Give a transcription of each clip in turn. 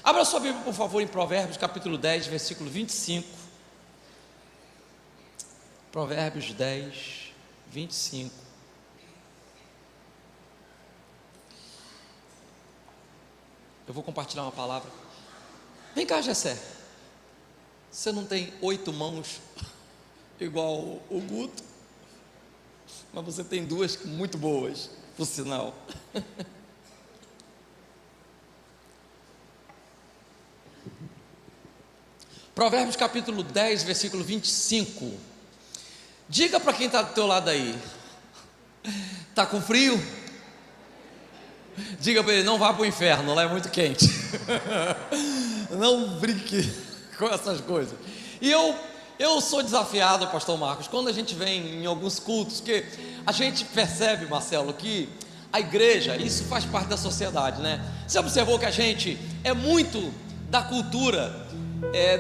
Abra sua Bíblia, por favor, em Provérbios, capítulo 10, versículo 25. Provérbios 10, 25. Eu vou compartilhar uma palavra. Vem cá, Gessé. Você não tem 8 mãos igual o Guto, mas você tem 2 muito boas, por sinal. Provérbios capítulo 10, versículo 25. Diga para quem está do teu lado aí: está com frio? Diga para ele: não vá para o inferno, lá é muito quente. Não brinque com essas coisas. E eu sou desafiado, pastor Marcos, quando a gente vem em alguns cultos, que a gente percebe, Marcelo, que a igreja, isso faz parte da sociedade, né? Você observou que a gente é muito da cultura,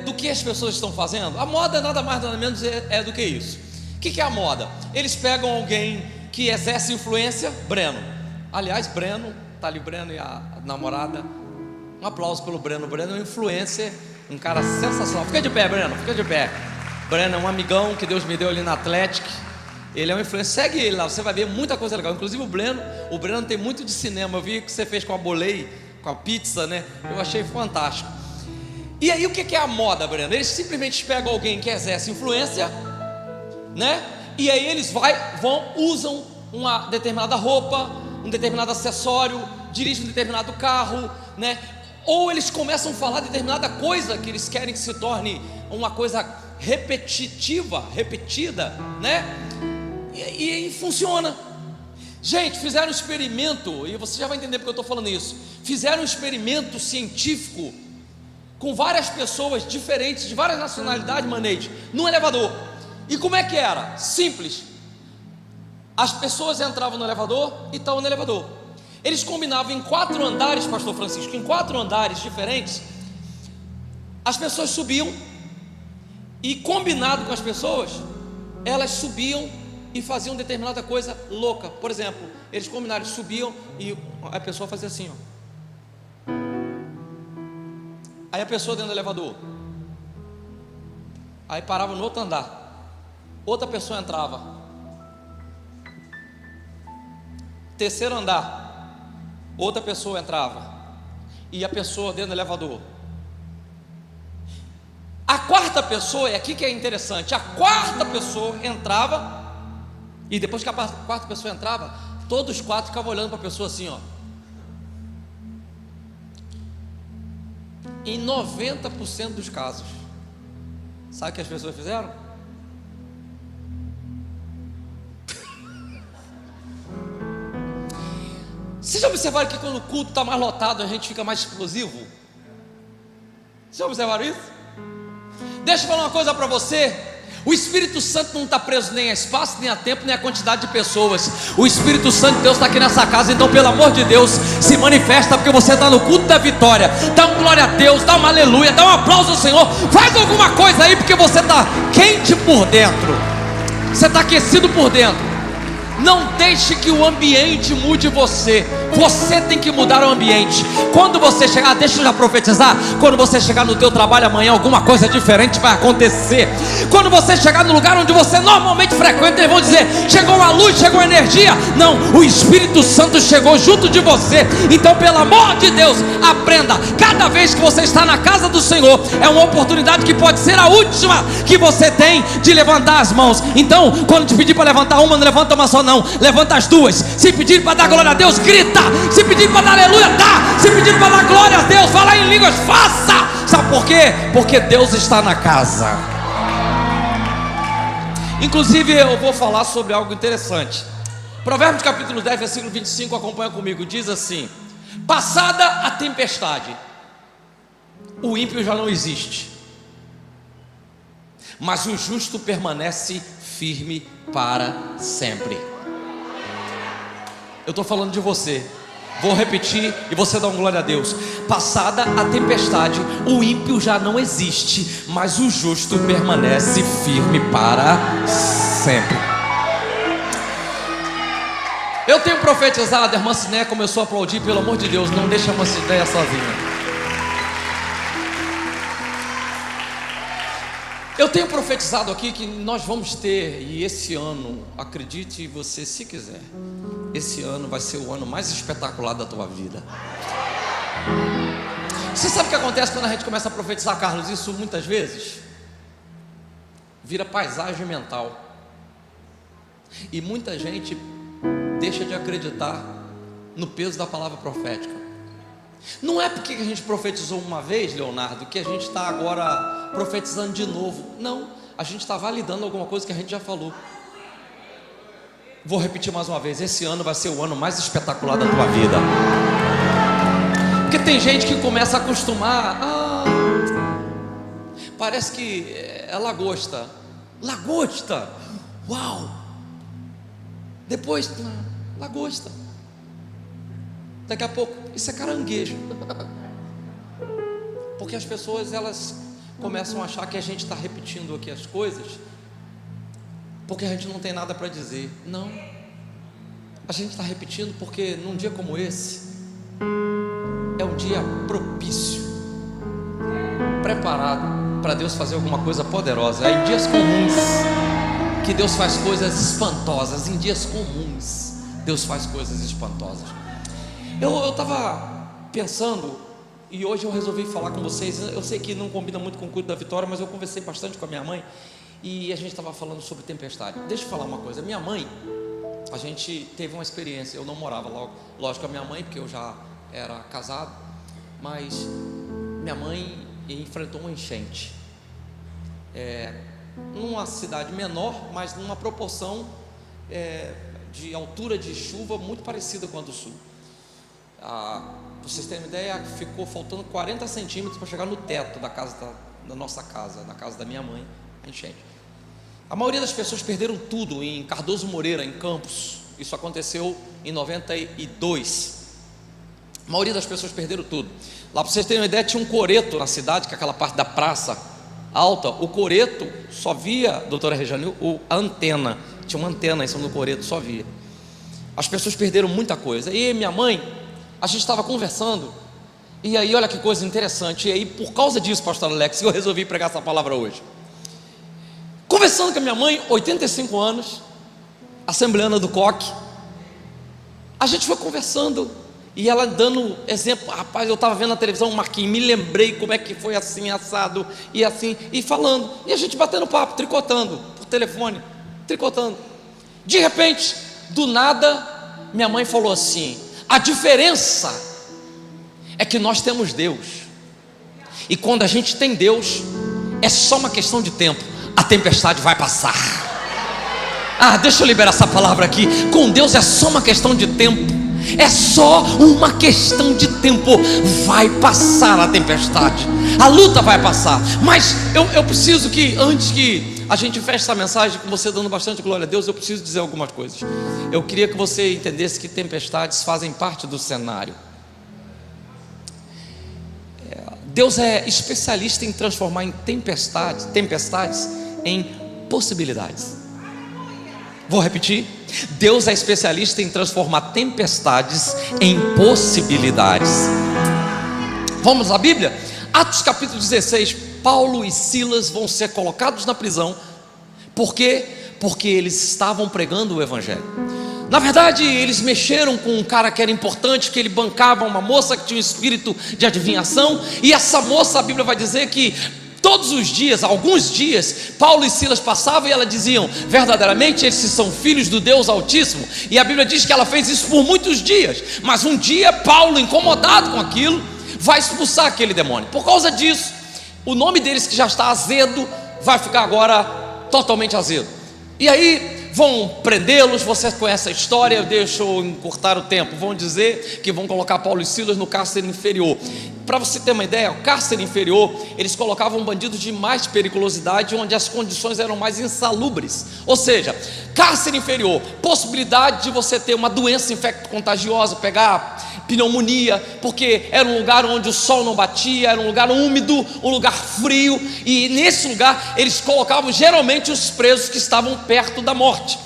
do que as pessoas estão fazendo? A moda nada mais nada menos é do que isso. O que é a moda? Eles pegam alguém que exerce influência, Breno. Aliás, Breno, tá ali Breno e a namorada. Um aplauso pelo Breno. O Breno é um influencer, um cara sensacional. Fica de pé, Breno, fica de pé. Breno é um amigão que Deus me deu ali na Atlético. Ele é um influencer, segue ele lá, você vai ver muita coisa legal. Inclusive o Breno tem muito de cinema. Eu vi que você fez com a bolei, com a pizza, né? Eu achei fantástico. E aí o que é a moda, Breno? Eles simplesmente pegam alguém que exerce influência, né? E aí eles usam uma determinada roupa, um determinado acessório, dirigem um determinado carro, né? Ou eles começam a falar determinada coisa que eles querem que se torne uma coisa repetida, né? E funciona. Gente, fizeram um experimento, e você já vai entender porque eu estou falando isso. Fizeram um experimento científico com várias pessoas diferentes, de várias nacionalidades, Manete, num elevador. E como é que era? Simples. As pessoas entravam no elevador e estavam no elevador. Eles combinavam em 4 andares, pastor Francisco, em 4 andares diferentes. As pessoas subiam e, combinado com as pessoas, elas subiam e faziam determinada coisa louca. Por exemplo, eles combinaram, subiam e a pessoa fazia assim, ó. Aí a pessoa dentro do elevador, aí parava no outro andar, outra pessoa entrava, terceiro andar, outra pessoa entrava, e a pessoa dentro do elevador. A quarta pessoa, é aqui que é interessante, a quarta pessoa entrava, e depois que a quarta pessoa entrava, todos os 4 ficavam olhando para a pessoa assim, ó. Em 90% dos casos, sabe o que as pessoas fizeram? Vocês já observaram que quando o culto está mais lotado, a gente fica mais explosivo? Vocês já observaram isso? Deixa eu falar uma coisa para você. O Espírito Santo não está preso nem a espaço, nem a tempo, nem a quantidade de pessoas. O Espírito Santo de Deus está aqui nessa casa. Então, pelo amor de Deus, se manifesta, porque você está no culto da vitória. Dá um glória a Deus, dá uma aleluia, dá um aplauso ao Senhor. Faz alguma coisa aí, porque você está quente por dentro, você está aquecido por dentro. Não deixe que o ambiente mude você. Você tem que mudar o ambiente. Quando você chegar, deixa eu já profetizar. Quando você chegar no teu trabalho amanhã, alguma coisa diferente vai acontecer. Quando você chegar no lugar onde você normalmente frequenta, eles vão dizer: chegou a luz, chegou a energia. Não, o Espírito Santo chegou junto de você. Então, pelo amor de Deus, aprenda. Cada vez que você está na casa do Senhor, é uma oportunidade que pode ser a última que você tem de levantar as mãos. Então, quando te pedir para levantar uma, não levanta uma só não, levanta as 2. Se pedir para dar glória a Deus, grita. Se pedir para dar aleluia, dá. Se pedir para dar glória a Deus, falar em línguas, faça. Sabe por quê? Porque Deus está na casa. Inclusive eu vou falar sobre algo interessante. Provérbios capítulo 10, versículo 25, acompanha comigo. Diz assim: passada a tempestade, o ímpio já não existe, mas o justo permanece firme para sempre. Eu estou falando de você. Vou repetir e você dá um glória a Deus. Passada a tempestade, o ímpio já não existe, mas o justo permanece firme para sempre. Eu tenho profetizado. A irmã Siné começou a aplaudir. Pelo amor de Deus, não deixa a irmã Siné sozinha. Eu tenho profetizado aqui que nós vamos ter, e esse ano, acredite você se quiser, esse ano vai ser o ano mais espetacular da tua vida. Você sabe o que acontece quando a gente começa a profetizar, Carlos? Isso muitas vezes vira paisagem mental, e muita gente deixa de acreditar no peso da palavra profética. Não é porque a gente profetizou uma vez, Leonardo, que a gente está agora profetizando de novo. Não, a gente está validando alguma coisa que a gente já falou. Vou repetir mais uma vez: esse ano vai ser o ano mais espetacular da tua vida. Porque tem gente que começa a acostumar. Parece que é lagosta. Lagosta, uau! Depois, lagosta. Daqui a pouco, isso é caranguejo. Porque as pessoas, elas começam a achar que a gente está repetindo aqui as coisas porque a gente não tem nada para dizer. Não, a gente está repetindo porque num dia como esse é um dia propício, preparado para Deus fazer alguma coisa poderosa. É em dias comuns que Deus faz coisas espantosas. Em dias comuns Deus faz coisas espantosas. Eu estava pensando, e hoje eu resolvi falar com vocês. Eu sei que não combina muito com o culto da vitória, mas eu conversei bastante com a minha mãe, e a gente estava falando sobre tempestade. Deixa eu falar uma coisa. Minha mãe, a gente teve uma experiência. Eu não morava lógico, com a minha mãe, porque eu já era casado, mas minha mãe enfrentou uma enchente, numa cidade menor, mas numa proporção de altura de chuva muito parecida com a do sul. Para vocês terem uma ideia, ficou faltando 40 centímetros para chegar no teto da casa da nossa casa, na casa da minha mãe, a enchente. A maioria das pessoas perderam tudo em Cardoso Moreira, em Campos. Isso aconteceu em 92. A maioria das pessoas perderam tudo. Lá, para vocês terem uma ideia, tinha um coreto na cidade, que é aquela parte da praça alta. O coreto só via, doutora Rejanil, a antena. Tinha uma antena em cima do coreto, só via. As pessoas perderam muita coisa. E minha mãe, a gente estava conversando, e aí olha que coisa interessante. E aí, por causa disso, pastor Alex, eu resolvi pregar essa palavra hoje. Conversando com a minha mãe, 85 anos, assembleana do Coque, a gente foi conversando, e ela dando exemplo. Rapaz, eu estava vendo na televisão, Marquinhos, me lembrei como é que foi assim, assado, e assim, e falando, e a gente batendo papo, tricotando, por telefone, tricotando. De repente, do nada, minha mãe falou assim: a diferença é que nós temos Deus, e quando a gente tem Deus, é só uma questão de tempo, a tempestade vai passar. Deixa eu liberar essa palavra aqui. Com Deus é só uma questão de tempo, é só uma questão de tempo. Vai passar a tempestade, a luta vai passar. Mas eu preciso que, antes que a gente feche essa mensagem com você dando bastante glória a Deus, eu preciso dizer algumas coisas. Eu queria que você entendesse que tempestades fazem parte do cenário. Deus é especialista em transformar em tempestades em possibilidades. Vou repetir: Deus é especialista em transformar tempestades em possibilidades. Vamos à Bíblia? Atos capítulo 16. Paulo e Silas vão ser colocados na prisão. Por quê? Porque eles estavam pregando o Evangelho. Na verdade, eles mexeram com um cara que era importante, que ele bancava uma moça que tinha um espírito de adivinhação. E essa moça, a Bíblia vai dizer que todos os dias, alguns dias, Paulo e Silas passavam e ela diziam: verdadeiramente esses são filhos do Deus Altíssimo. E a Bíblia diz que ela fez isso por muitos dias. Mas um dia Paulo, incomodado com aquilo, vai expulsar aquele demônio. Por causa disso, o nome deles, que já está azedo, vai ficar agora totalmente azedo. E aí vão prendê-los. Você conhece a história, deixa eu encurtar o tempo. Vão dizer que vão colocar Paulo e Silas no cárcere inferior. Para você ter uma ideia, o cárcere inferior, eles colocavam bandidos de mais periculosidade, onde as condições eram mais insalubres. Ou seja, cárcere inferior, possibilidade de você ter uma doença infecto-contagiosa, pegar pneumonia, porque era um lugar onde o sol não batia, era um lugar úmido, um lugar frio, e nesse lugar eles colocavam geralmente os presos que estavam perto da morte.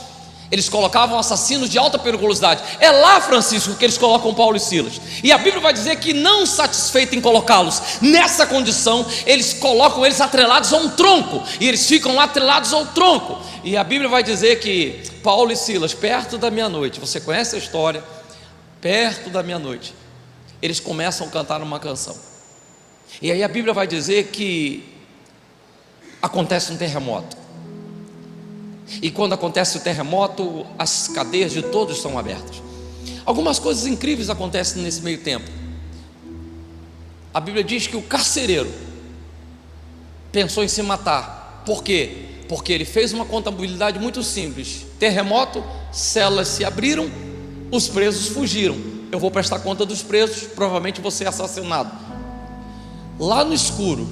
Eles colocavam assassinos de alta periculosidade. É lá, Francisco, que eles colocam Paulo e Silas. E a Bíblia vai dizer que, não satisfeito em colocá-los nessa condição, eles colocam eles atrelados a um tronco. E eles ficam lá atrelados ao tronco. E a Bíblia vai dizer que Paulo e Silas, perto da meia-noite, você conhece a história? Perto da meia-noite, eles começam a cantar uma canção. E aí a Bíblia vai dizer que acontece um terremoto. E quando acontece o terremoto, as cadeias de todos são abertas. Algumas coisas incríveis acontecem nesse meio tempo. A Bíblia diz que o carcereiro pensou em se matar. Por quê? Porque ele fez uma contabilidade muito simples. Terremoto, celas se abriram, os presos fugiram. Eu vou prestar conta dos presos, provavelmente vou ser assassinado. Lá no escuro,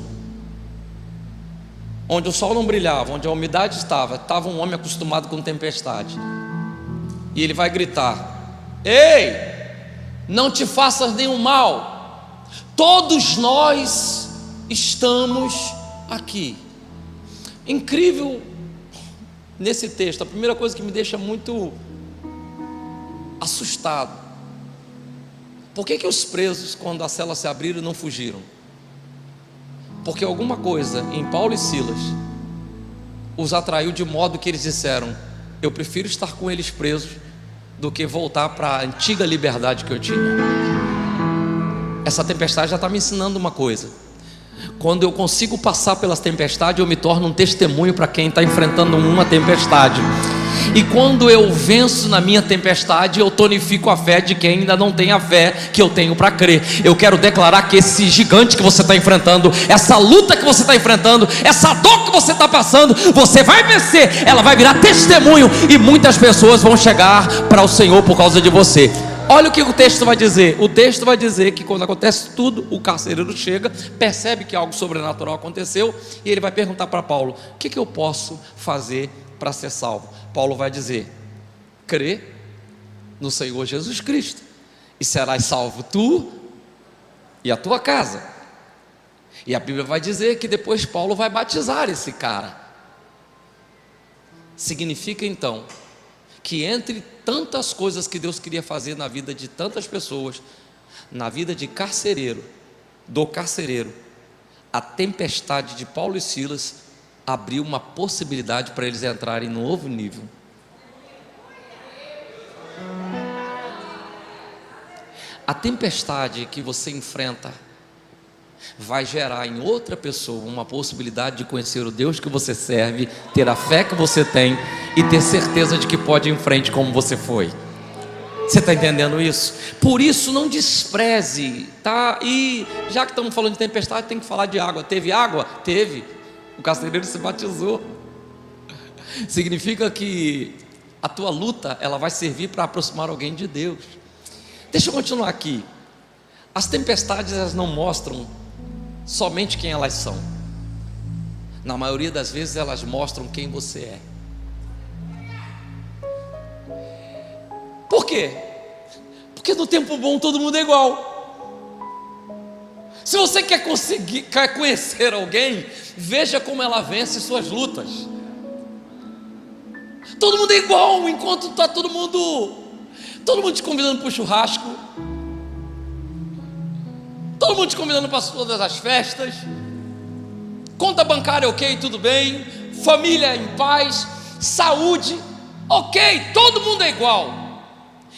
onde o sol não brilhava, onde a umidade estava um homem acostumado com tempestade. E ele vai gritar: ei, não te faças nenhum mal, todos nós estamos aqui. Incrível nesse texto, a primeira coisa que me deixa muito assustado: por que os presos, quando as celas se abriram, não fugiram? Porque alguma coisa em Paulo e Silas os atraiu de modo que eles disseram: eu prefiro estar com eles presos do que voltar para a antiga liberdade que eu tinha. Essa tempestade já está me ensinando uma coisa: quando eu consigo passar pelas tempestades, eu me torno um testemunho para quem está enfrentando uma tempestade. E quando eu venço na minha tempestade, eu tonifico a fé de quem ainda não tem a fé que eu tenho para crer. Eu quero declarar que esse gigante que você está enfrentando, essa luta que você está enfrentando, essa dor que você está passando, você vai vencer, ela vai virar testemunho, e muitas pessoas vão chegar para o Senhor por causa de você. Olha o que o texto vai dizer. O texto vai dizer que quando acontece tudo, o carcereiro chega, percebe que algo sobrenatural aconteceu, e ele vai perguntar para Paulo: o que eu posso fazer para ser salvo? Paulo vai dizer: crê no Senhor Jesus Cristo, e serás salvo tu e a tua casa. E a Bíblia vai dizer que depois Paulo vai batizar esse cara. Significa então que, entre tantas coisas que Deus queria fazer na vida de tantas pessoas, na vida de carcereiro, do carcereiro, a tempestade de Paulo e Silas abriu uma possibilidade para eles entrarem num novo nível. A tempestade que você enfrenta vai gerar em outra pessoa uma possibilidade de conhecer o Deus que você serve, ter a fé que você tem e ter certeza de que pode ir em frente como você foi. Você está entendendo isso? Por isso não despreze, tá? E já que estamos falando de tempestade, tem que falar de água. Teve água? Teve. O carcereiro se batizou. Significa que a tua luta, ela vai servir para aproximar alguém de Deus. Deixa eu continuar aqui. As tempestades, elas não mostram somente quem elas são. Na maioria das vezes elas mostram quem você é. Por quê? Porque no tempo bom todo mundo é igual. Se você quer conhecer alguém, veja como ela vence suas lutas. Todo mundo é igual, enquanto está todo mundo te convidando para o churrasco, todo mundo te convidando para todas as festas, conta bancária ok, tudo bem, família em paz, saúde ok, todo mundo é igual.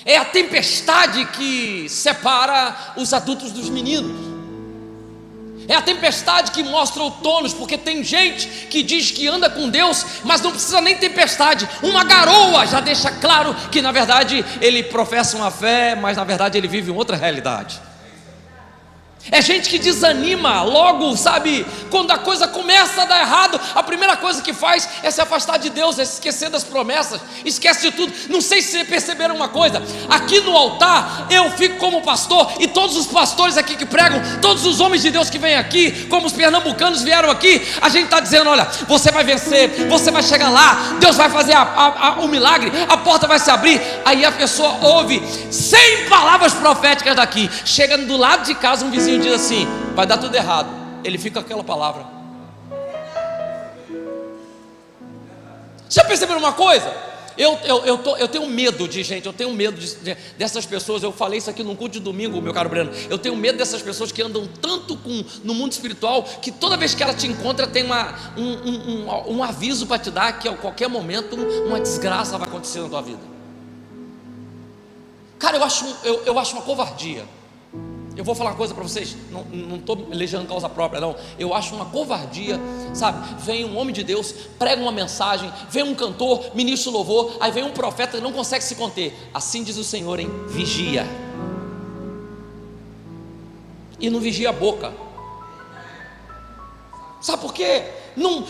É a tempestade que separa os adultos dos meninos. É a tempestade que mostra o tônus, porque tem gente que diz que anda com Deus, mas não precisa nem tempestade. Uma garoa já deixa claro que na verdade ele professa uma fé, mas na verdade ele vive em outra realidade. É gente que desanima logo, sabe? Quando a coisa começa a dar errado, a primeira coisa que faz é se afastar de Deus, é se esquecer das promessas, esquece de tudo. Não sei se vocês perceberam uma coisa: aqui no altar eu fico como pastor, e todos os pastores aqui que pregam, todos os homens de Deus que vêm aqui, como os pernambucanos vieram aqui, a gente está dizendo: olha, você vai vencer, você vai chegar lá, Deus vai fazer o milagre, a porta vai se abrir. Aí a pessoa ouve 100 palavras proféticas daqui, chega do lado de casa um vizinho diz assim: vai dar tudo errado. Ele fica com aquela palavra. Já perceberam uma coisa? eu tenho medo de gente, eu tenho medo dessas pessoas. Eu falei isso aqui num culto de domingo, meu caro Breno. Eu tenho medo dessas pessoas que andam tanto no mundo espiritual, que toda vez que ela te encontra tem um aviso para te dar, que a qualquer momento uma desgraça vai acontecer na tua vida. Cara, eu acho uma covardia. Eu vou falar uma coisa para vocês, não estou elegendo causa própria não. Eu acho uma covardia, sabe? Vem um homem de Deus, prega uma mensagem, vem um cantor, ministra o louvor, aí vem um profeta que não consegue se conter. Assim diz o Senhor, hein? Vigia. E não vigia a boca. Sabe por quê? Não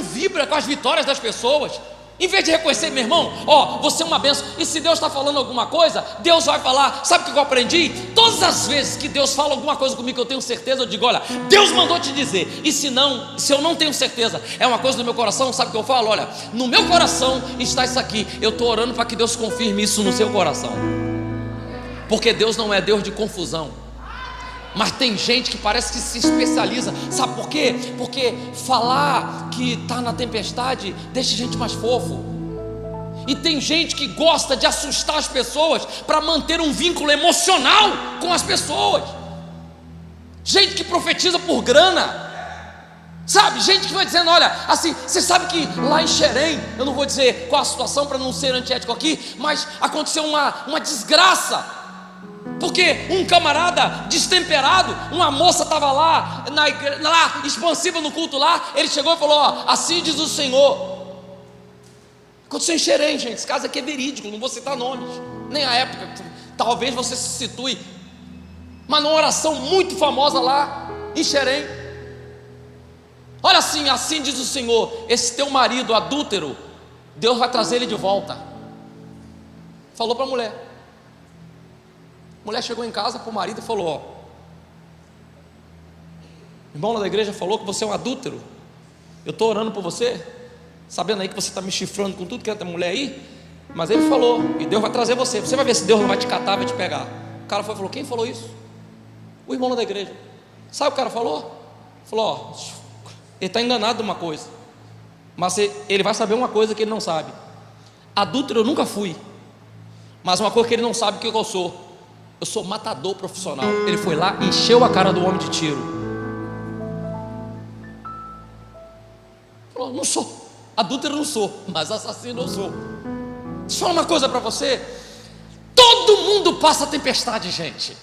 vibra com as vitórias das pessoas. Em vez de reconhecer, meu irmão, você é uma bênção. E se Deus está falando alguma coisa, Deus vai falar. Sabe o que eu aprendi? Todas as vezes que Deus fala alguma coisa comigo que eu tenho certeza, eu digo, olha, Deus mandou te dizer. E se eu não tenho certeza, é uma coisa do meu coração, sabe o que eu falo? Olha, no meu coração está isso aqui. Eu estou orando para que Deus confirme isso no seu coração. Porque Deus não é Deus de confusão. Mas tem gente que parece que se especializa. Sabe por quê? Porque falar que está na tempestade deixa a gente mais fofo. E tem gente que gosta de assustar as pessoas para manter um vínculo emocional com as pessoas. Gente que profetiza por grana. Sabe, gente que vai dizendo, olha, assim, você sabe que lá em Xerém, eu não vou dizer qual a situação para não ser antiético aqui, mas aconteceu uma desgraça. Porque um camarada destemperado, uma moça estava lá expansiva no culto lá, ele chegou e falou, assim diz o Senhor. Aconteceu em Xerém, gente, esse caso aqui é verídico, não vou citar nomes, nem a época, talvez você se situe, mas numa oração muito famosa lá em Xerém. Olha assim diz o Senhor, esse teu marido adúltero, Deus vai trazer ele de volta. Falou para a mulher. A mulher chegou em casa para o marido e falou, irmão lá da igreja falou que você é um adúltero. Eu estou orando por você, sabendo aí que você está me chifrando com tudo que é mulher aí. Mas ele falou, e Deus vai trazer você. Você vai ver se Deus não vai te catar, vai te pegar. O cara falou, quem falou isso? O irmão lá da igreja. Sabe o que o cara falou? Falou, ele está enganado de uma coisa, mas ele vai saber uma coisa que ele não sabe. Adúltero eu nunca fui, mas uma coisa que ele não sabe que eu sou. Eu sou matador profissional. Ele foi lá e encheu a cara do homem de tiro. Falou, não sou, adúltero não sou, mas assassino eu sou. Deixa eu falar uma coisa para você. Todo mundo passa tempestade, gente.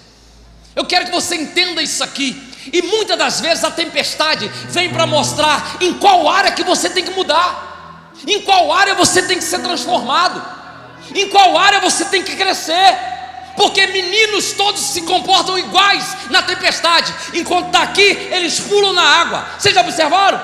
Eu quero que você entenda isso aqui. E muitas das vezes a tempestade vem para mostrar em qual área que você tem que mudar, em qual área você tem que ser transformado, em qual área você tem que crescer. Porque meninos todos se comportam iguais na tempestade. Enquanto está aqui, eles pulam na água. Vocês já observaram?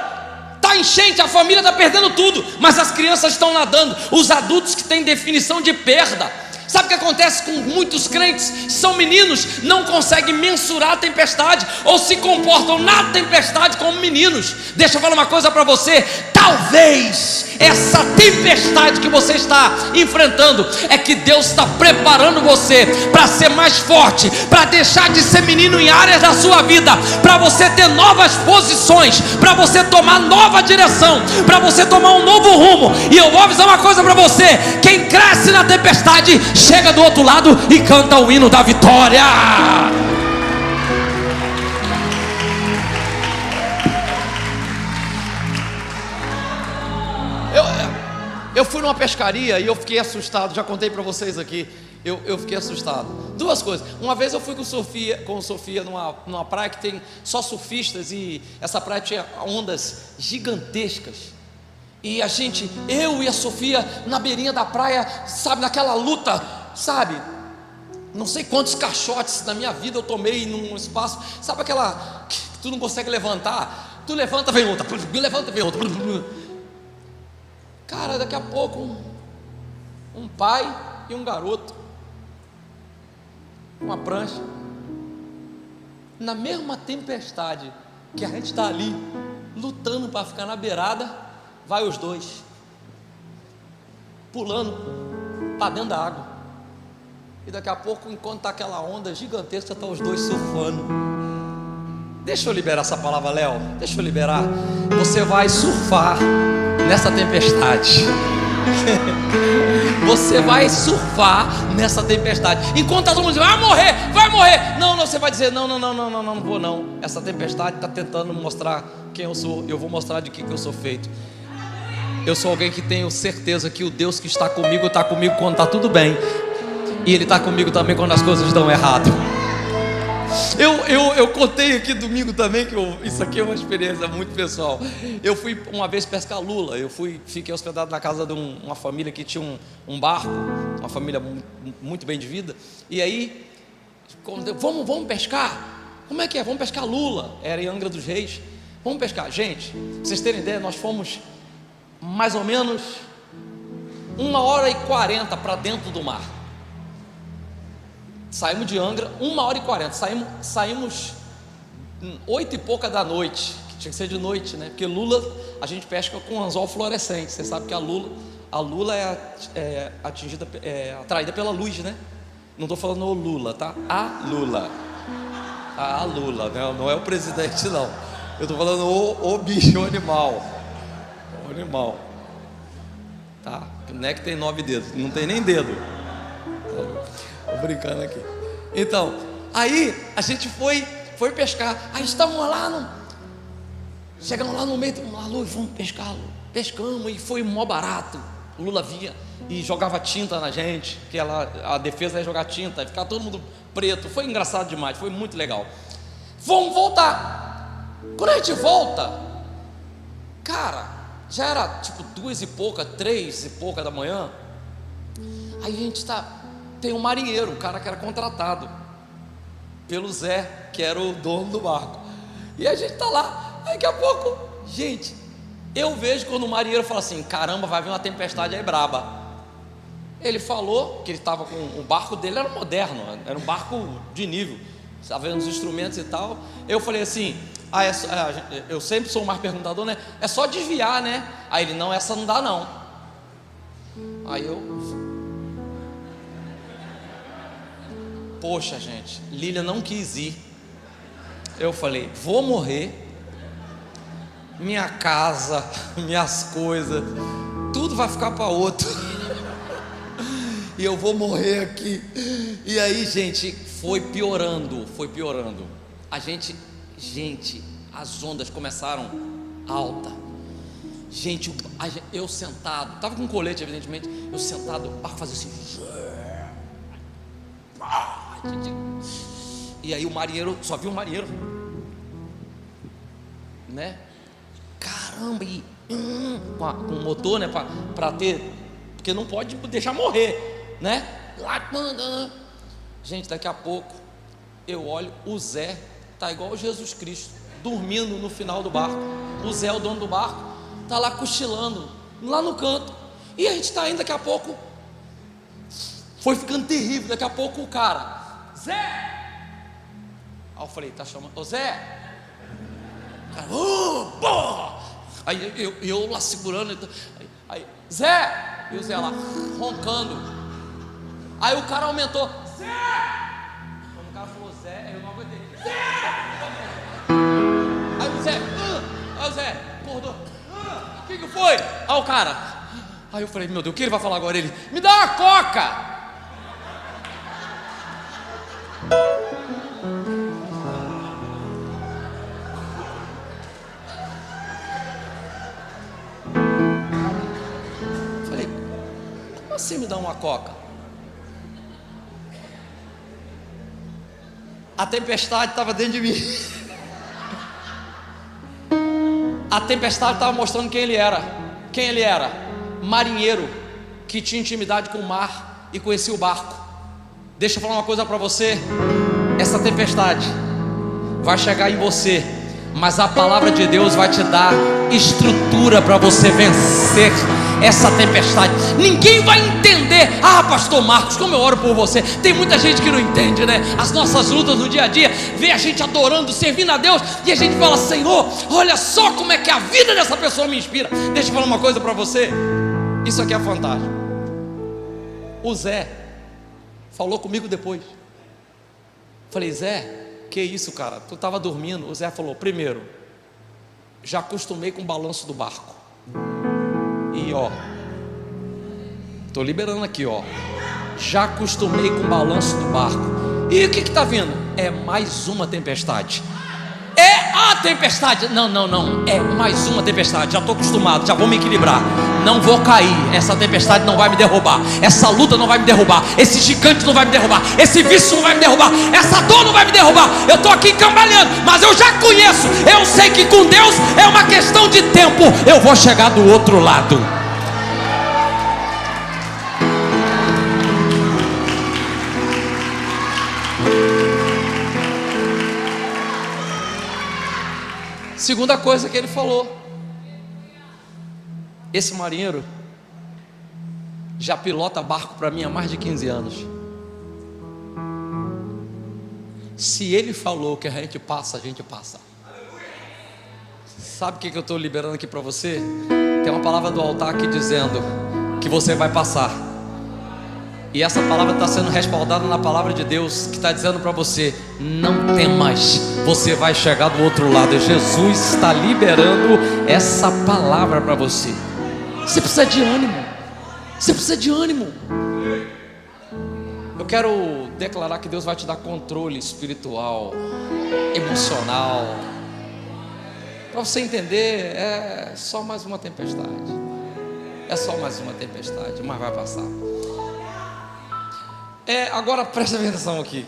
Está enchente, a família está perdendo tudo, mas as crianças estão nadando. Os adultos que têm definição de perda. Sabe o que acontece com muitos crentes? São meninos, não conseguem mensurar a tempestade, ou se comportam na tempestade como meninos. Deixa eu falar uma coisa para você. Talvez essa tempestade que você está enfrentando é que Deus está preparando você para ser mais forte, para deixar de ser menino em áreas da sua vida, para você ter novas posições, para você tomar nova direção, para você tomar um novo rumo. E eu vou avisar uma coisa para você: quem cresce na tempestade chega do outro lado e canta o hino da vitória. Eu fui numa pescaria e eu fiquei assustado. Já contei para vocês aqui. Eu fiquei assustado. Duas coisas. Uma vez eu fui com Sofia numa praia que tem só surfistas, e essa praia tinha ondas gigantescas. E eu e a Sofia na beirinha da praia, sabe, naquela luta, sabe? Não sei quantos caixotes na minha vida eu tomei num espaço, sabe aquela que tu não consegue levantar? Tu levanta, vem outra, levanta, vem outra. Cara, daqui a pouco um pai e um garoto, uma prancha, na mesma tempestade que a gente está ali lutando para ficar na beirada, vai os dois pulando para dentro da água. E daqui a pouco, enquanto está aquela onda gigantesca, estão os dois surfando. Deixa eu liberar essa palavra, Léo. Deixa eu liberar. Você vai surfar nessa tempestade. Você vai surfar nessa tempestade. Enquanto todo mundo diz, vai morrer, vai morrer. Não, você vai dizer, não vou não. Essa tempestade está tentando mostrar quem eu sou. Eu vou mostrar de que eu sou feito. Eu sou alguém que tenho certeza que o Deus que está comigo quando está tudo bem. E Ele está comigo também quando as coisas dão errado. Eu contei aqui domingo também que isso aqui é uma experiência muito pessoal. Eu fui uma vez pescar lula. Fiquei hospedado na casa de uma família que tinha um barco, uma família muito bem de vida. E aí, vamos pescar. Como é que é? Vamos pescar lula. Era em Angra dos Reis. Vamos pescar. Gente, pra vocês terem ideia, nós fomos mais ou menos 1h40 para dentro do mar. Saímos de Angra, 1h40. Saímos 8 e pouca da noite, que tinha que ser de noite, né? Porque lula a gente pesca com anzol fluorescente. Você sabe que a lula é atraída pela luz, né? Não estou falando o Lula, tá? A Lula, não é o presidente, não. Eu estou falando o bicho, o animal. O animal, tá? Não é que tem 9 dedos, não tem nem dedo. Tô brincando aqui. Então, aí a gente foi pescar. Aí estávamos lá, chegamos lá no meio do mar, vamos pescar. Pescamos e foi mó barato. O Lula vinha e jogava tinta na gente, que a defesa ia jogar tinta, ia ficar todo mundo preto. Foi engraçado demais, foi muito legal. Vamos voltar. Quando a gente volta, cara, já era tipo 2 e pouca, 3 e pouca da manhã. Aí a gente tem um marinheiro, um cara que era contratado pelo Zé, que era o dono do barco. E a gente tá lá, aí daqui a pouco, gente, eu vejo quando o marinheiro fala assim, caramba, vai vir uma tempestade aí braba. Ele falou que ele estava com o barco dele, era moderno, era um barco de nível, estava vendo os instrumentos e tal. Eu falei assim, eu sempre sou o mais perguntador, né? É só desviar, né? Aí ele, não, essa não dá não. Aí poxa, gente, Lília não quis ir. Eu falei, vou morrer. Minha casa, minhas coisas, tudo vai ficar para outro. E eu vou morrer aqui. E aí, gente, foi piorando. As ondas começaram alta. Gente, eu sentado, estava com colete, evidentemente. Eu sentado, o barco fazia assim. E aí o marinheiro, só viu o marinheiro, né? Caramba, e com o motor, né? Para ter, porque não pode deixar morrer, né? Gente, daqui a pouco eu olho, o Zé tá igual o Jesus Cristo, dormindo no final do barco. O Zé, o dono do barco, tá lá cochilando, lá no canto. E a gente tá indo, daqui a pouco foi ficando terrível. Daqui a pouco o cara, Zé! Aí eu falei, tá chamando, ô Zé! O cara, porra! Aí eu lá segurando, aí, Zé! E o Zé lá, roncando. Aí o cara aumentou, Zé! Quando o cara falou Zé, eu não aguentei. Zé! Aí o Zé, acordou. O que foi? Aí o cara, aí eu falei, meu Deus, o que ele vai falar agora? Ele, me dá uma coca! Falei, como assim me dá uma coca? A tempestade estava dentro de mim. A tempestade estava mostrando quem ele era. Quem ele era? Marinheiro que tinha intimidade com o mar e conhecia o barco. Deixa eu falar uma coisa para você. Essa tempestade vai chegar em você, mas a palavra de Deus vai te dar estrutura para você vencer essa tempestade. Ninguém vai entender. Ah, pastor Marcos, como eu oro por você. Tem muita gente que não entende, né? As nossas lutas no dia a dia, vê a gente adorando, servindo a Deus, e a gente fala, Senhor, olha só como é que a vida dessa pessoa me inspira. Deixa eu falar uma coisa para você. Isso aqui é fantástico. O Zé falou comigo depois. Falei, Zé, que isso, cara? Tu estava dormindo? O Zé falou, primeiro, já acostumei com o balanço do barco. E ó, Estou liberando aqui, ó. Já acostumei com o balanço do barco. E o que está vindo? É mais uma tempestade. É a tempestade. Não. É mais uma tempestade. Já estou acostumado, já vou me equilibrar. Não vou cair. Essa tempestade não vai me derrubar. Essa luta não vai me derrubar. Esse gigante não vai me derrubar. Esse vício não vai me derrubar. Essa dor não vai me derrubar. Eu estou aqui cambaleando, mas eu já conheço. Eu sei que com Deus é uma questão de tempo. Eu vou chegar do outro lado. Segunda coisa que ele falou: esse marinheiro já pilota barco para mim há mais de 15 anos. Se ele falou que a gente passa, a gente passa. Sabe o que eu estou liberando aqui para você? Tem uma palavra do altar aqui dizendo que você vai passar. E essa palavra está sendo respaldada na palavra de Deus, que está dizendo para você: não temas, você vai chegar do outro lado. Jesus está liberando essa palavra para você. Você precisa de ânimo. Você precisa de ânimo. Eu quero declarar que Deus vai te dar controle espiritual, emocional. Para você entender, é só mais uma tempestade. É só mais uma tempestade, mas vai passar. Agora presta atenção aqui,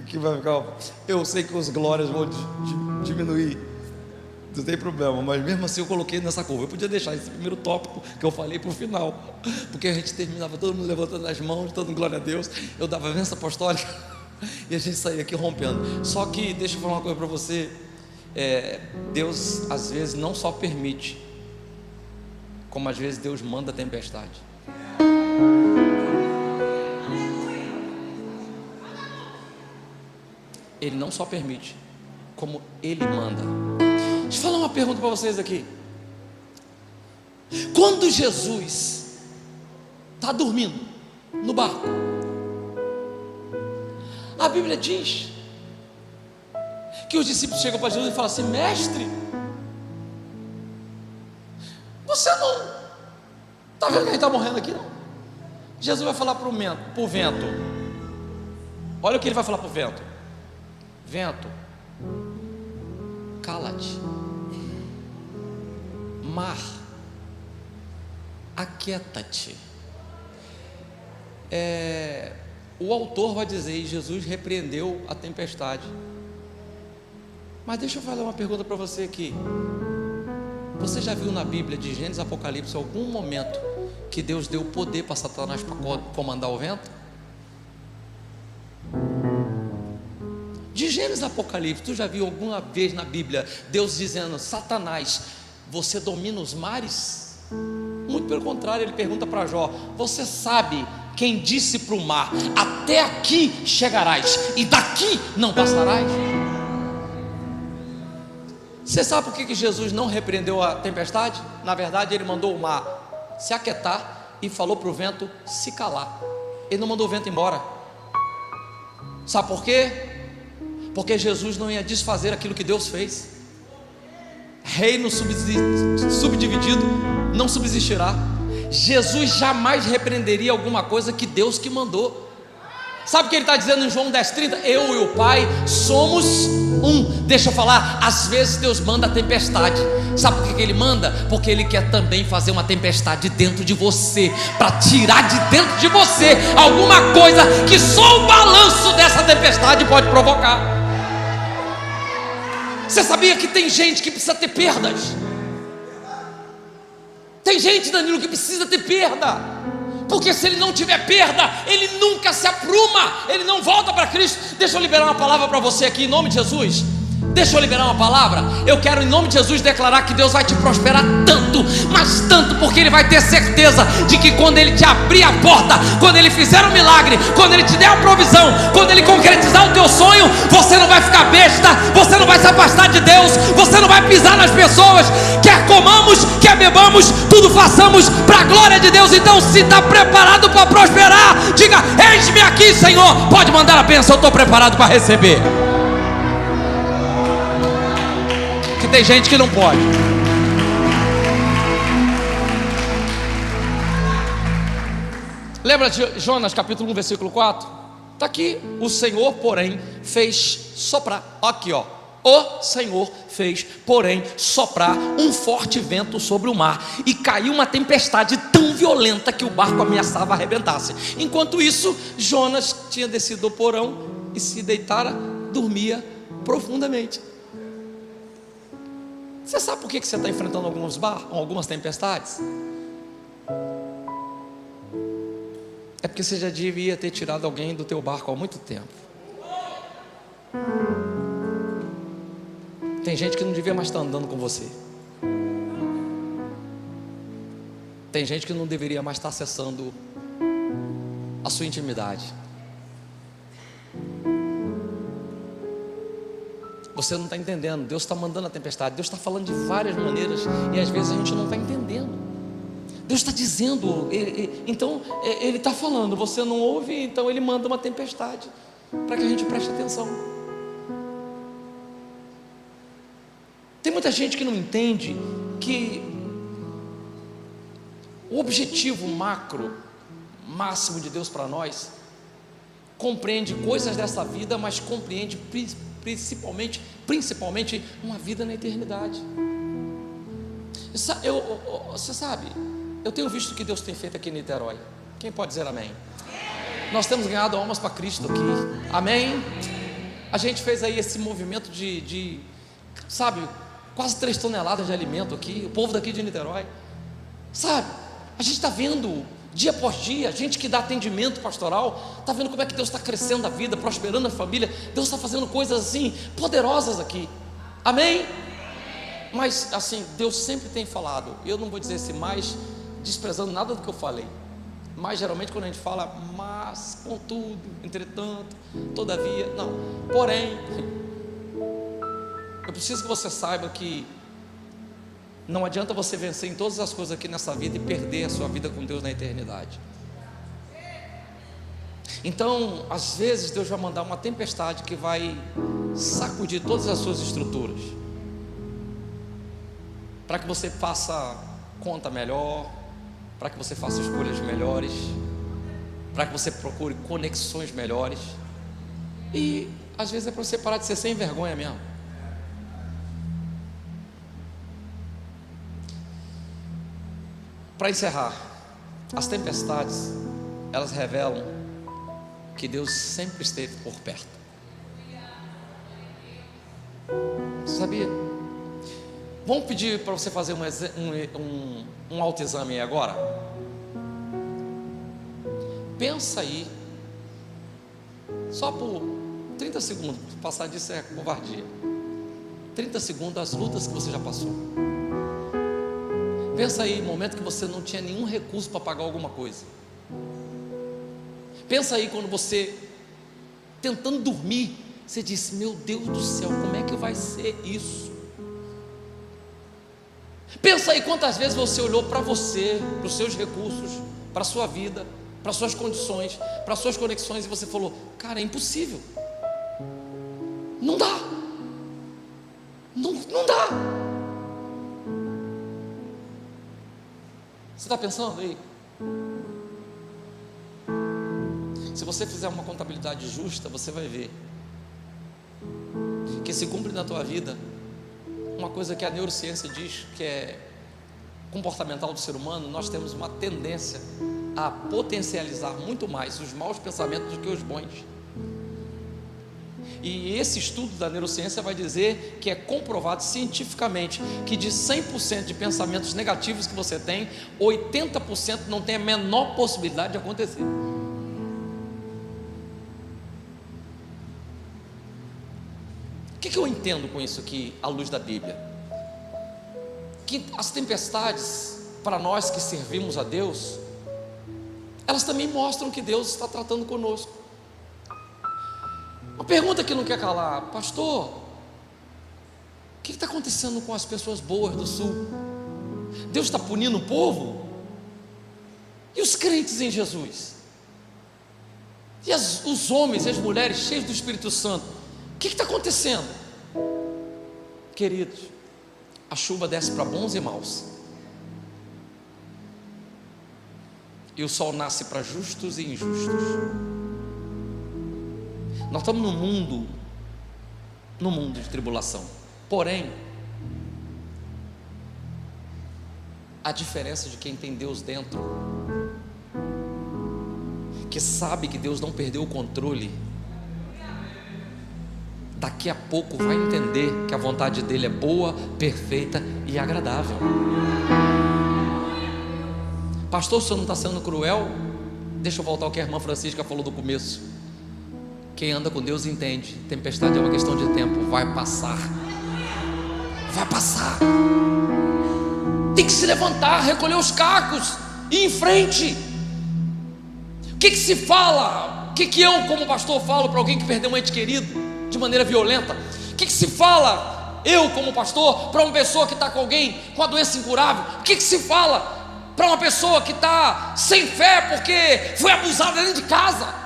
que vai ficar. Eu sei que os glórias vão diminuir, não tem problema, mas mesmo assim eu coloquei nessa curva. Eu podia deixar esse primeiro tópico que eu falei para o final, porque a gente terminava todo mundo levantando as mãos, dando glória a Deus. Eu dava a bênção apostólica e a gente saía aqui rompendo. Só que deixa eu falar uma coisa para você: Deus às vezes não só permite, como às vezes Deus manda a tempestade. Ele não só permite, como Ele manda. Deixa eu falar uma pergunta para vocês aqui. Quando Jesus está dormindo no barco, a Bíblia diz que os discípulos chegam para Jesus e falam assim: mestre, você não está vendo que a gente está morrendo aqui, não? Jesus vai falar para o vento. Olha o que ele vai falar para o vento: vento, cala-te. Mar, aquieta-te. O autor vai dizer: e Jesus repreendeu a tempestade. Mas deixa eu fazer uma pergunta para você aqui. Você já viu na Bíblia, de Gênesis a Apocalipse, algum momento que Deus deu poder para Satanás para comandar o vento? De Gênesis a Apocalipse, tu já viu alguma vez na Bíblia Deus dizendo: Satanás, você domina os mares? Muito pelo contrário, ele pergunta para Jó: você sabe quem disse para o mar: até aqui chegarás e daqui não passarás? Você sabe por que Jesus não repreendeu a tempestade? Na verdade, ele mandou o mar se aquietar e falou para o vento se calar. Ele não mandou o vento embora. Sabe por quê? Porque Jesus não ia desfazer aquilo que Deus fez. Reino subdividido não subsistirá. Jesus jamais repreenderia alguma coisa que Deus que mandou. Sabe o que ele está dizendo em João 10,30? Eu e o Pai somos um. Deixa eu falar, às vezes Deus manda a tempestade. Sabe por que ele manda? Porque Ele quer também fazer uma tempestade dentro de você, para tirar de dentro de você alguma coisa que só o balanço dessa tempestade pode provocar. Você sabia que tem gente que precisa ter perdas? Tem gente, Danilo, que precisa ter perda, porque se ele não tiver perda, ele nunca se apruma, ele não volta para Cristo. Deixa eu liberar uma palavra para você aqui em nome de Jesus. Deixa eu liberar uma palavra. Eu quero em nome de Jesus declarar que Deus vai te prosperar tanto, mas tanto, porque Ele vai ter certeza de que quando Ele te abrir a porta, quando Ele fizer um milagre, quando Ele te der a provisão, quando Ele concretizar o teu sonho, você não vai ficar besta, você não vai se afastar de Deus, você não vai pisar nas pessoas. Quer comamos, quer bebamos, tudo façamos para a glória de Deus. Então, se está preparado para prosperar, diga: eis-me aqui, Senhor. Pode mandar a bênção, eu estou preparado para receber. Que tem gente que não pode. Lembra de Jonas capítulo 1, versículo 4? Está aqui: o Senhor, porém, fez soprar. Aqui, ó. O Senhor fez, porém, soprar um forte vento sobre o mar, e caiu uma tempestade tão violenta que o barco ameaçava arrebentar-se. Enquanto isso, Jonas tinha descido do porão e se deitara, dormia profundamente. Você sabe por que você está enfrentando algumas tempestades? É porque você já devia ter tirado alguém do teu barco há muito tempo. Tem gente que não devia mais estar andando com você. Tem gente que não deveria mais estar acessando a sua intimidade. Você não está entendendo. Deus está mandando a tempestade. Deus está falando de várias maneiras, e às vezes a gente não está entendendo. Deus está dizendo, então Ele está falando, você não ouve, então Ele manda uma tempestade para que a gente preste atenção. Tem muita gente que não entende que o objetivo máximo de Deus para nós compreende coisas dessa vida, mas compreende principalmente uma vida na eternidade. Você sabe, eu tenho visto o que Deus tem feito aqui em Niterói. Quem pode dizer amém? Nós temos ganhado almas para Cristo aqui, amém? A gente fez aí esse movimento de quase 3 toneladas de alimento aqui, o povo daqui de Niterói, sabe? A gente está vendo, dia após dia, gente que dá atendimento pastoral, está vendo como é que Deus está crescendo a vida, prosperando a família. Deus está fazendo coisas assim, poderosas aqui, amém? Mas assim, Deus sempre tem falado, eu não vou dizer assim, mais desprezando nada do que eu falei, mas geralmente quando a gente fala, mas, contudo, entretanto, todavia, não, porém, eu preciso que você saiba que não adianta você vencer em todas as coisas aqui nessa vida e perder a sua vida com Deus na eternidade. Então, às vezes Deus vai mandar uma tempestade que vai sacudir todas as suas estruturas, para que você faça conta melhor, para que você faça escolhas melhores, para que você procure conexões melhores. E às vezes é para você parar de ser sem vergonha mesmo. Para encerrar, as tempestades, elas revelam que Deus sempre esteve por perto. Você sabia? Vamos pedir para você fazer um autoexame aí agora. Pensa aí, só por 30 segundos, passar disso é covardia. 30 segundos, as lutas que você já passou. Pensa aí, momento que você não tinha nenhum recurso para pagar alguma coisa. Pensa aí quando você, tentando dormir, você disse, meu Deus do céu, como é que vai ser isso? Pensa aí quantas vezes você olhou para você, para os seus recursos, para a sua vida, para as suas condições, para as suas conexões, e você falou, cara, é impossível, não dá, não dá. Você está pensando aí? Se você fizer uma contabilidade justa, você vai ver que se cumpre na tua vida uma coisa que a neurociência diz que é comportamental do ser humano. Nós temos uma tendência a potencializar muito mais os maus pensamentos do que os bons. E esse estudo da neurociência vai dizer que é comprovado cientificamente que de 100% de pensamentos negativos que você tem, 80% não tem a menor possibilidade de acontecer. O que eu entendo com isso aqui, à luz da Bíblia? Que as tempestades, para nós que servimos a Deus, elas também mostram que Deus está tratando conosco. Uma pergunta que não quer calar, pastor, o que está acontecendo com as pessoas boas do sul? Deus está punindo o povo? E os crentes em Jesus? E os homens e as mulheres cheios do Espírito Santo? O que está acontecendo? Queridos, a chuva desce para bons e maus. e o sol nasce para justos e injustos. Nós estamos num mundo de tribulação. Porém, a diferença de quem tem Deus dentro, que sabe que Deus não perdeu o controle, daqui a pouco vai entender que a vontade dele é boa, perfeita e agradável. Pastor, o senhor não está sendo cruel? Deixa eu voltar ao que a irmã Francisca falou no começo. Quem anda com Deus entende, tempestade é uma questão de tempo, vai passar. Vai passar. Tem que se levantar, recolher os cacos e ir em frente. O que se fala? O que eu, como pastor, falo para alguém que perdeu um ente querido de maneira violenta? O que se fala, eu como pastor, para uma pessoa que está com alguém com a doença incurável? O que se fala para uma pessoa que está sem fé porque foi abusada dentro de casa?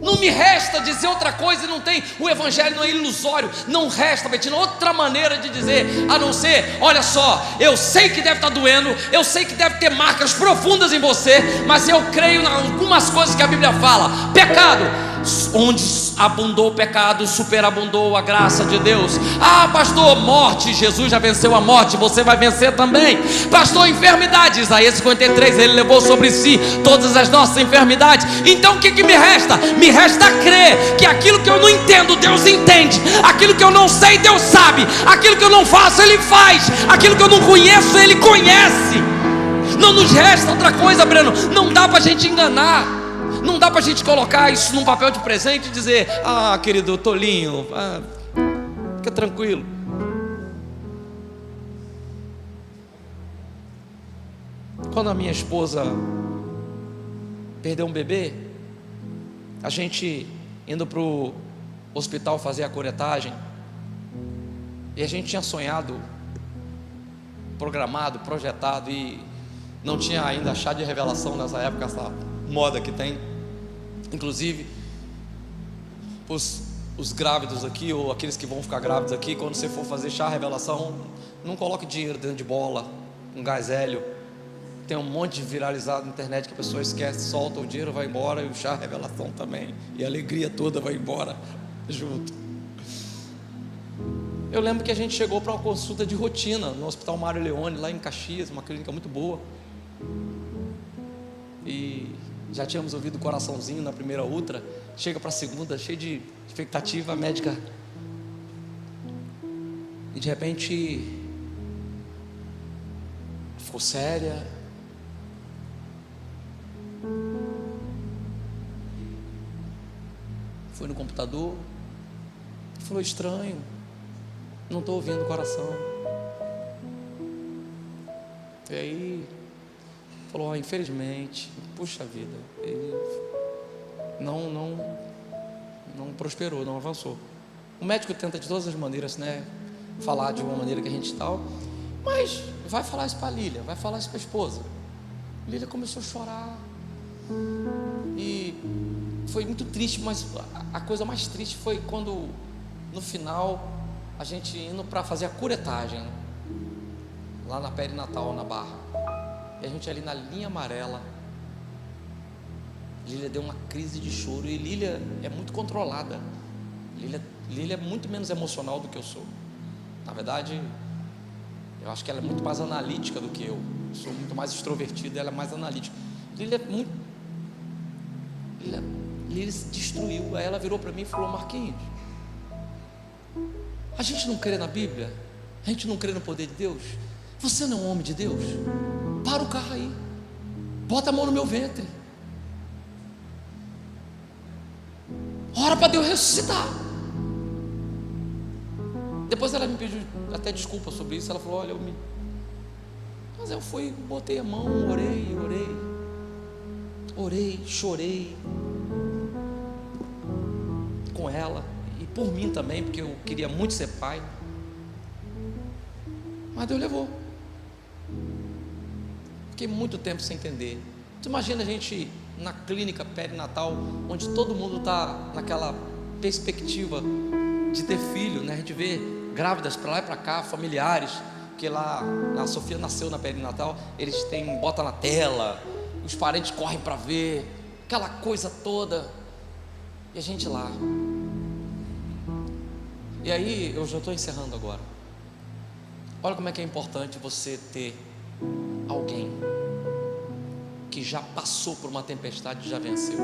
Não me resta dizer outra coisa, e não tem, o evangelho não é ilusório, não resta, Betina, outra maneira de dizer, a não ser, olha só, eu sei que deve estar doendo, eu sei que deve ter marcas profundas em você, mas eu creio em algumas coisas que a Bíblia fala. Pecado, onde abundou o pecado, superabundou a graça de Deus. Ah, pastor, morte, Jesus já venceu a morte, você vai vencer também. Pastor, enfermidade, Isaías 53, ele levou sobre si todas as nossas enfermidades. Então o que me resta? Me resta crer que aquilo que eu não entendo, Deus entende. Aquilo que eu não sei, Deus sabe. Aquilo que eu não faço, Ele faz. Aquilo que eu não conheço, Ele conhece. Não nos resta outra coisa, Breno. Não dá para a gente enganar. Não dá para a gente colocar isso num papel de presente e dizer: ah, querido tolinho, fica tranquilo. Quando a minha esposa perdeu um bebê, a gente indo para o hospital fazer a curetagem, e a gente tinha sonhado, programado, projetado, e não tinha ainda chá de revelação nessa época, essa moda que tem. Inclusive, os grávidos aqui, ou aqueles que vão ficar grávidos aqui, quando você for fazer chá revelação, não coloque dinheiro dentro de bola, um gás hélio. Tem um monte de viralizado na internet que a pessoa esquece, solta o dinheiro, vai embora, e o chá revelação também, e a alegria toda vai embora junto. Eu lembro que a gente chegou para uma consulta de rotina no Hospital Mário Leone, lá em Caxias, uma clínica muito boa, e já tínhamos ouvido o coraçãozinho na primeira ultra. Chega para a segunda, cheio de expectativa, a médica, e de repente ficou séria. Foi no computador, falou: estranho, não estou ouvindo o coração. E aí falou: oh, infelizmente, puxa vida, ele não prosperou, não avançou. O médico tenta de todas as maneiras, né, falar de uma maneira que a gente tal, mas vai falar isso para a Lília, vai falar isso para a esposa. Lília começou a chorar, e foi muito triste, mas a coisa mais triste foi quando, no final, a gente indo para fazer a curetagem, lá na perinatal, na Barra, e a gente ali na linha amarela, Lília deu uma crise de choro, e Lília é muito controlada, Lília é muito menos emocional do que eu sou. Na verdade, eu acho que ela é muito mais analítica do que eu sou muito mais extrovertido, ela é mais analítica. Lília se destruiu. Aí ela virou para mim e falou: Marquinhos, a gente não crê na Bíblia? A gente não crê no poder de Deus? Você não é um homem de Deus? Para o carro aí, bota a mão no meu ventre, ora para Deus ressuscitar. Depois ela me pediu até desculpa sobre isso. Ela falou: olha, mas eu fui, botei a mão, orei, chorei com ela, e por mim também, porque eu queria muito ser pai, mas Deus levou. Fiquei muito tempo sem entender. Tu imagina a gente na clínica perinatal, onde todo mundo está naquela perspectiva de ter filho, né? A gente vê grávidas para lá e para cá, familiares porque lá a Sofia nasceu na perinatal, eles bota na tela, os parentes correm para ver, aquela coisa toda, e a gente lá. E aí, eu já estou encerrando agora. Olha como é que é importante você ter alguém que já passou por uma tempestade e já venceu.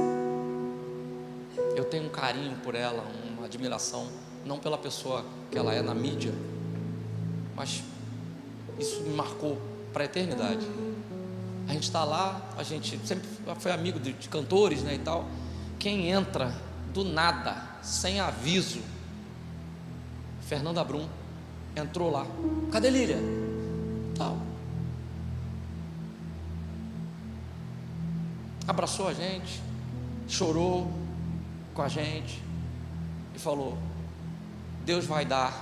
Eu tenho um carinho por ela, uma admiração, não pela pessoa que ela é na mídia, mas isso me marcou para a eternidade. A gente está lá, a gente sempre foi amigo de cantores, né, e tal. Quem entra do nada, sem aviso, Fernanda Brum entrou lá. Cadê Lília? Tal. Abraçou a gente, chorou com a gente e falou: Deus vai dar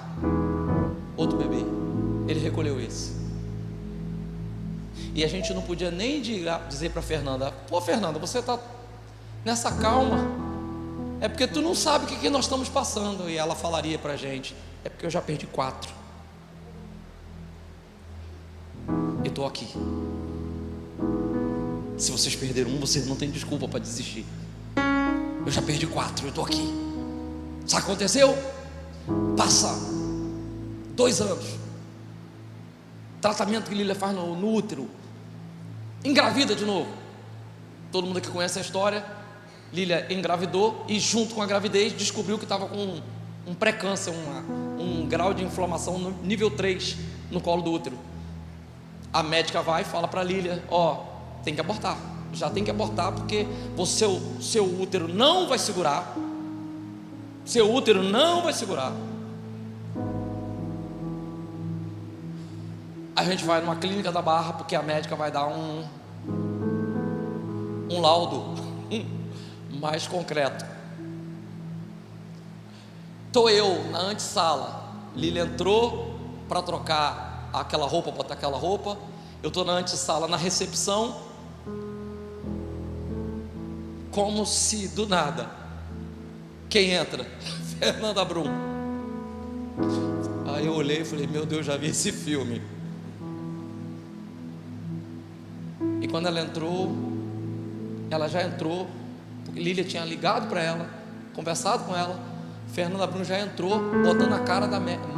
outro bebê. Ele recolheu esse. E a gente não podia nem dizer para Fernanda: pô, Fernanda, você está nessa calma, é porque tu não sabe o que nós estamos passando. E ela falaria para a gente: é porque eu já perdi 4. Eu estou aqui. Se vocês perderam um, vocês não têm desculpa para desistir. Eu já perdi 4, eu estou aqui. Sabe o que aconteceu? Passa 2 anos, tratamento que Lília faz no útero, engravida de novo. Todo mundo aqui conhece a história. Lília engravidou e junto com a gravidez descobriu que estava com um pré-câncer, um grau de inflamação no nível 3 no colo do útero. A médica vai e fala para Lília: ó, tem que abortar, já tem que abortar, porque seu útero não vai segurar. Seu útero não vai segurar. A gente vai numa clínica da Barra, porque a médica vai dar um laudo mais concreto. Estou eu na antessala. Lília entrou para trocar aquela roupa, botar aquela roupa. Eu estou na antessala, na recepção, como se do nada, quem entra? Fernanda Brum. Aí eu olhei e falei: meu Deus, já vi esse filme. E quando ela entrou, ela já entrou, porque Lília tinha ligado para ela, conversado com ela. Fernanda Brum já entrou, botando a cara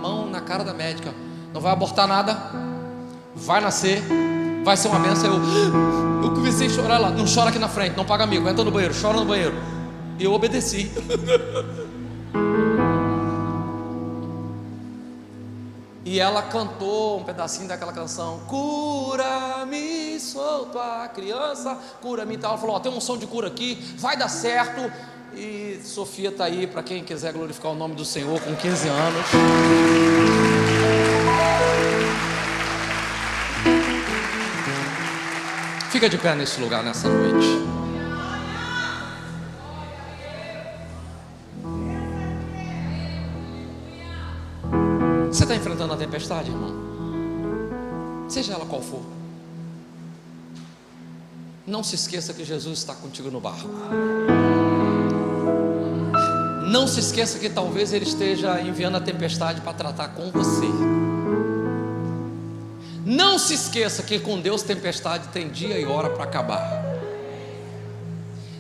mão na cara da médica: não vai abortar nada, vai nascer, vai ser uma benção. Eu comecei a chorar lá. Não chora aqui na frente, não paga amigo, entra no banheiro, chora no banheiro. E eu obedeci. E ela cantou um pedacinho daquela canção: cura-me, sou tua criança, cura-me e tal. Ela falou: ó, tem um som de cura aqui, vai dar certo. E Sofia está aí para quem quiser glorificar o nome do Senhor, com 15 anos. Fica de pé nesse lugar nessa noite. Você está enfrentando a tempestade, irmão? Seja ela qual for, não se esqueça que Jesus está contigo no barco. Não se esqueça que talvez Ele esteja enviando a tempestade para tratar com você. Não se esqueça que com Deus tempestade tem dia e hora para acabar.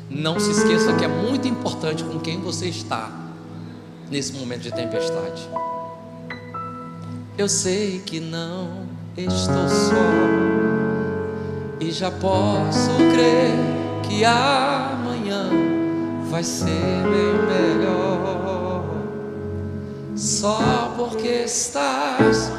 Não se esqueça que é muito importante com quem você está nesse momento de tempestade. Eu sei que não estou só, e já posso crer que amanhã vai ser bem melhor, só porque estás.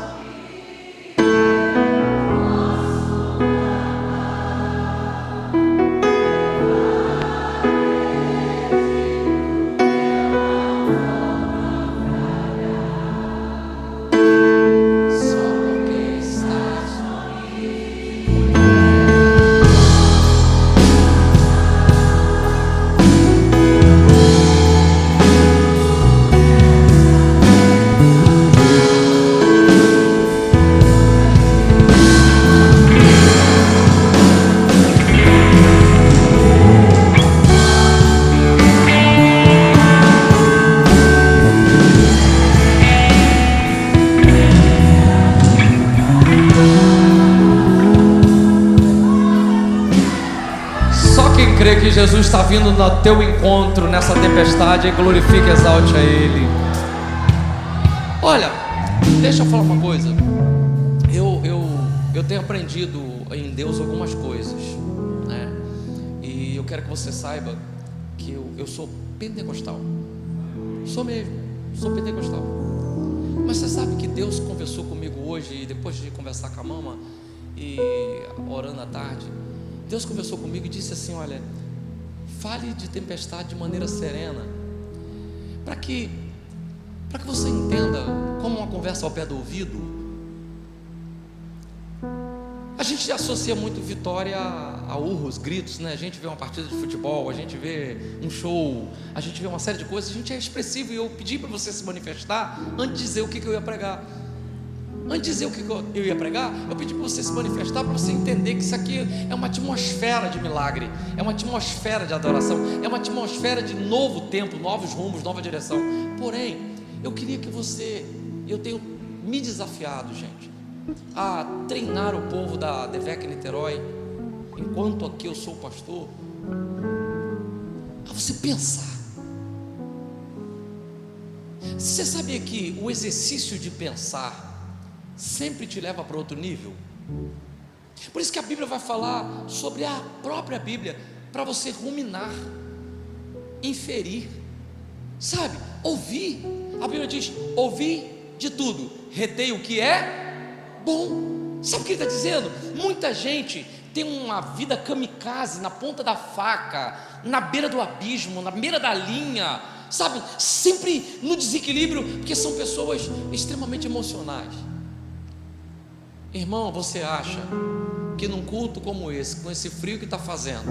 crê que Jesus está vindo no teu encontro nessa tempestade, glorifique e exalte a Ele. Olha, deixa eu falar uma coisa. Eu tenho aprendido em Deus algumas coisas, né? E eu quero que você saiba que eu sou pentecostal. Sou mesmo, sou pentecostal. Mas você sabe que Deus conversou comigo hoje, depois de conversar com a mama e orando à tarde, Deus conversou comigo e disse assim: olha, fale de tempestade de maneira serena, para que você entenda, como uma conversa ao pé do ouvido. A gente associa muito vitória a urros, gritos, né? A gente vê uma partida de futebol, a gente vê um show, a gente vê uma série de coisas, a gente é expressivo. E eu pedi para você se manifestar antes de dizer o que eu ia pregar. Antes de dizer o que eu ia pregar, eu pedi para você se manifestar, para você entender que isso aqui é uma atmosfera de milagre, é uma atmosfera de adoração, é uma atmosfera de novo tempo, novos rumos, nova direção. Porém, eu queria que você, eu tenho me desafiado, gente, a treinar o povo da Devec Niterói, enquanto aqui eu sou pastor, a você pensar. Você sabia que o exercício de pensar sempre te leva para outro nível? Por isso que a Bíblia vai falar sobre a própria Bíblia, para você ruminar, inferir, sabe? Ouvir. A Bíblia diz: ouvir de tudo, retei o que é bom. Sabe o que ele está dizendo? Muita gente tem uma vida kamikaze, na ponta da faca, na beira do abismo, na beira da linha, sabe? Sempre no desequilíbrio, porque são pessoas extremamente emocionais. Irmão, você acha que num culto como esse, com esse frio que está fazendo,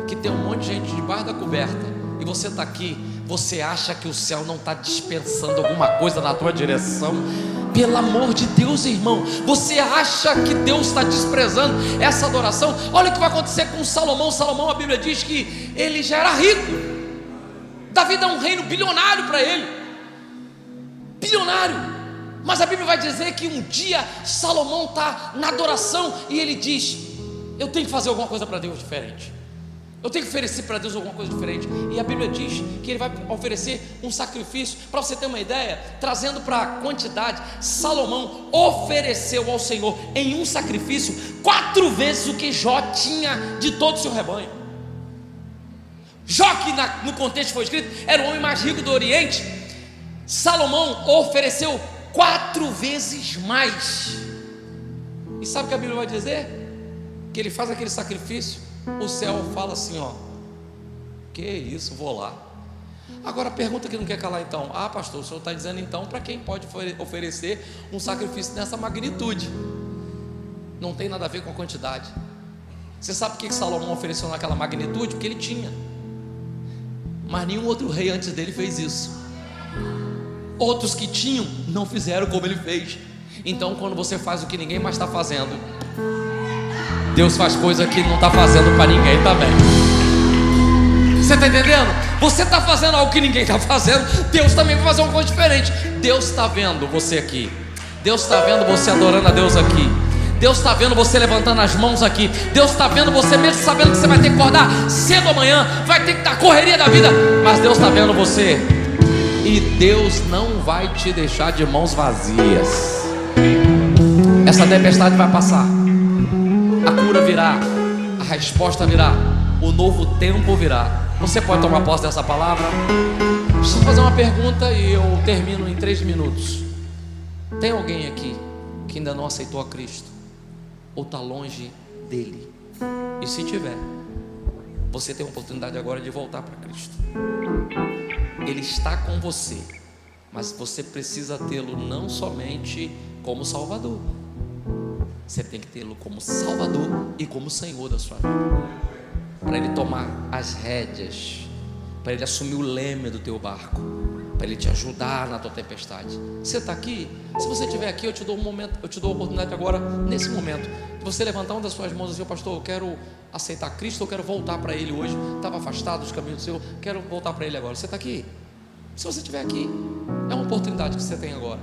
que tem um monte de gente debaixo da coberta, e você está aqui, você acha que o céu não está dispensando alguma coisa na tua direção? Pelo amor de Deus, irmão, você acha que Deus está desprezando essa adoração? Olha o que vai acontecer com Salomão. Salomão, a Bíblia diz que ele já era rico. Davi dá um reino bilionário para ele, bilionário. Mas a Bíblia vai dizer que um dia Salomão está na adoração e ele diz: eu tenho que fazer alguma coisa para Deus diferente, eu tenho que oferecer para Deus alguma coisa diferente. E a Bíblia diz que ele vai oferecer um sacrifício. Para você ter uma ideia, trazendo para a quantidade, Salomão ofereceu ao Senhor em um sacrifício 4 vezes o que Jó tinha de todo o seu rebanho. Jó, que no contexto foi escrito, era o homem mais rico do Oriente. Salomão ofereceu 4 vezes mais. E sabe o que a Bíblia vai dizer? Que ele faz aquele sacrifício, o céu fala assim: ó, que isso, vou lá. Agora a pergunta que não quer calar então: ah, pastor, o senhor está dizendo então para quem pode oferecer um sacrifício nessa magnitude? Não tem nada a ver com a quantidade. Você sabe por que Salomão ofereceu naquela magnitude? Porque ele tinha, mas nenhum outro rei antes dele fez isso. Outros que tinham não fizeram como ele fez. Então, quando você faz o que ninguém mais está fazendo, Deus faz coisa que não está fazendo para ninguém também. Você está entendendo? Você está fazendo algo que ninguém está fazendo, Deus também vai fazer uma coisa diferente. Deus está vendo você aqui, Deus está vendo você adorando a Deus aqui, Deus está vendo você levantando as mãos aqui, Deus está vendo você mesmo sabendo que você vai ter que acordar cedo amanhã, vai ter que dar correria da vida, mas Deus está vendo você. E Deus não vai te deixar de mãos vazias. Essa tempestade vai passar, a cura virá, a resposta virá, o novo tempo virá. Você pode tomar posse dessa palavra? Deixa eu fazer uma pergunta e eu termino em 3 minutos. Tem alguém aqui que ainda não aceitou a Cristo, ou está longe dele? E se tiver, você tem a oportunidade agora de voltar para Cristo. Ele está com você, mas você precisa tê-lo não somente como Salvador, você tem que tê-lo como Salvador e como Senhor da sua vida, para Ele tomar as rédeas, para Ele assumir o leme do teu barco, para Ele te ajudar na tua tempestade. Você está aqui? Se você estiver aqui, eu te dou um momento, eu te dou a oportunidade agora, nesse momento, de você levantar uma das suas mãos e dizer: pastor, eu quero aceitar Cristo, eu quero voltar para Ele hoje. Estava afastado dos caminhos do Senhor, quero voltar para Ele agora. Você está aqui? Se você estiver aqui, é uma oportunidade que você tem agora.